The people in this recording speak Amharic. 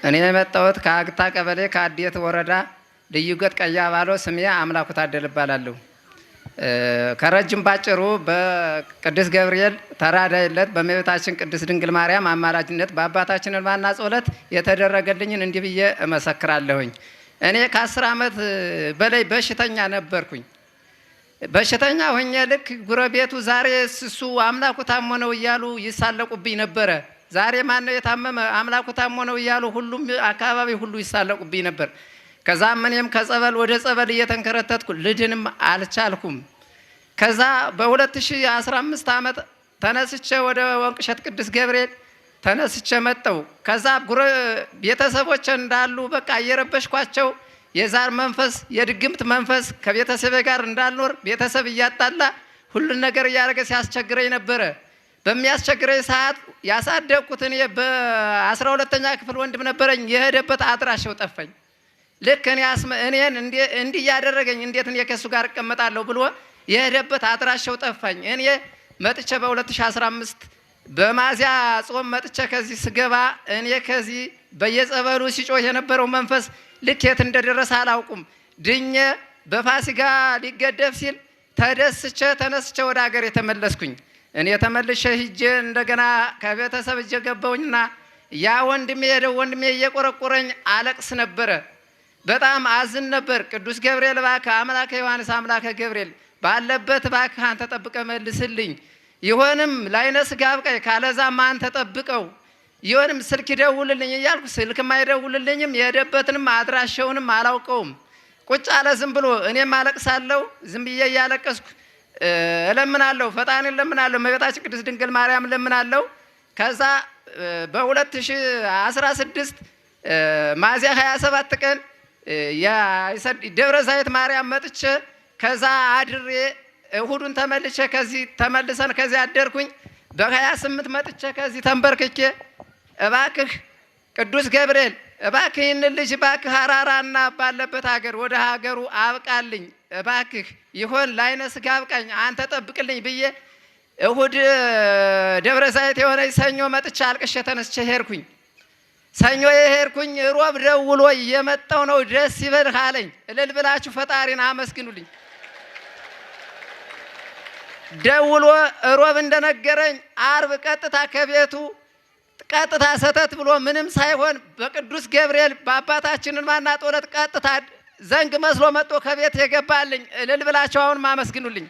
እኔ የመጣሁት ከአግታ ቀበሌ ከአዴት ወረዳ ልዩ ገጥ ቀያ ባሎ ስሜ አምላኩ ታደል እባላለሁ። ከረጅም ባጭሩ በቅዱስ ገብርኤል ተራዳይነት በእመቤታችን ቅድስት ድንግል ማርያም አማላጅነት በአባታችን እንባና ጸሎት የተደረገልኝን እንዲህ ብዬ እመሰክራለሁኝ። እኔ ከ10 ዓመት በላይ በሽተኛ ነበርኩኝ። በሽተኛ ሆኜ ልክ ጉረቤቱ ዛሬ እሱ አምላኩ ታሞ ነው እያሉ ይሳለቁብኝ ነበረ። ዛሬ ማን ነው የታመመ? አምላኩ ታሞ ነው እያሉ ሁሉም አካባቢ ሁሉ ይሳለቁብኝ ነበር። ከዛም እኔም ከጸበል ወደ ጸበል እየተንከረተትኩ ልድንም አልቻልኩም። ከዛ በ2015 ዓመት ተነስቼ ወደ ወንቅሸት ቅዱስ ገብርኤል ተነስቼ መጣሁ። ከዛ ቤተሰቦች እንዳሉ በቃ እየረበሽኳቸው የዛር መንፈስ የድግምት መንፈስ ከቤተሰብ ጋር እንዳልኖር ቤተሰብ እያጣላ ሁሉን ነገር እያደረገ ሲያስቸግረኝ ነበረ። በሚያስቸግረኝ ሰዓት ያሳደግኩት እኔ በ12ኛ ክፍል ወንድም ነበረኝ። የሄደበት አድራሻው ጠፋኝ። ልክ እኔን እንዲህ እያደረገኝ እንዴት እኔ ከሱ ጋር እቀመጣለሁ ብሎ የሄደበት አድራሻው ጠፋኝ። እኔ መጥቼ በ2015 በማዚያ ጾም መጥቼ ከዚህ ስገባ እኔ ከዚህ በየጸበሉ ሲጮህ የነበረው መንፈስ ልክ የት እንደደረሰ አላውቁም። ድኜ በፋሲካ ሊገደፍ ሲል ተደስቼ ተነስቼ ወደ ሀገር የተመለስኩኝ። እኔ ተመልሼ ሂጄ እንደገና ከቤተሰብ እጄ ገባሁኝና ያ ወንድሜ ሄደው ወንድሜ እየቆረቆረኝ አለቅስ ነበረ። በጣም አዝን ነበር። ቅዱስ ገብርኤል እባክህ አምላከ ዮሐንስ አምላከ ገብርኤል ባለበት እባክህ አንተ ጠብቀህ መልስልኝ። ይሆንም ላይነ ሥጋ አብቃኝ ካለዛማ አንተ ጠብቀው። ይሆንም ስልክ ይደውልልኝ እያልኩ ስልክም አይደውልልኝም። የሄደበትንም አድራሻውንም አላውቀውም። ቁጭ አለ ዝም ብሎ። እኔም አለቅሳለሁ። ዝም ብዬ እያለቀስኩ እለምናለሁ፣ ፈጣን እለምናለሁ፣ እመቤታችን ቅድስት ድንግል ማርያም እለምናለሁ። ከዛ በ2016 ሚያዝያ 27 ቀን ደብረ ዘይት ማርያም መጥቼ ከዛ አድሬ እሁዱን ተመልሼ ተመልሰን ከዚህ አደርኩኝ። በ28 መጥቼ ከዚህ ተንበርክኬ እባክህ ቅዱስ ገብርኤል እባክህ ይህንን ልጅ እባክህ አራራና ባለበት ሀገር ወደ ሀገሩ አብቃልኝ እባክህ ይሆን ላይነ ሥጋ አብቃኝ አንተ ጠብቅልኝ ብዬ እሁድ ደብረ ዘይት የሆነ ሰኞ መጥቼ አልቅሼ ተነስቼ ሄድኩኝ። ሰኞ የሄድኩኝ ሮብ ደውሎ እየመጣው ነው ደስ ይበልህ አለኝ። እልል ብላችሁ ፈጣሪን አመስግኑልኝ። ደውሎ ሮብ እንደነገረኝ አርብ ቀጥታ ከቤቱ ቀጥታ ሰተት ብሎ ምንም ሳይሆን በቅዱስ ገብርኤል በአባታችን እንባና ጸሎት ቀጥታ ዘንግ መስሎ መጥቶ ከቤት የገባልኝ። እልል ብላችሁ አሁን አመስግኑልኝ።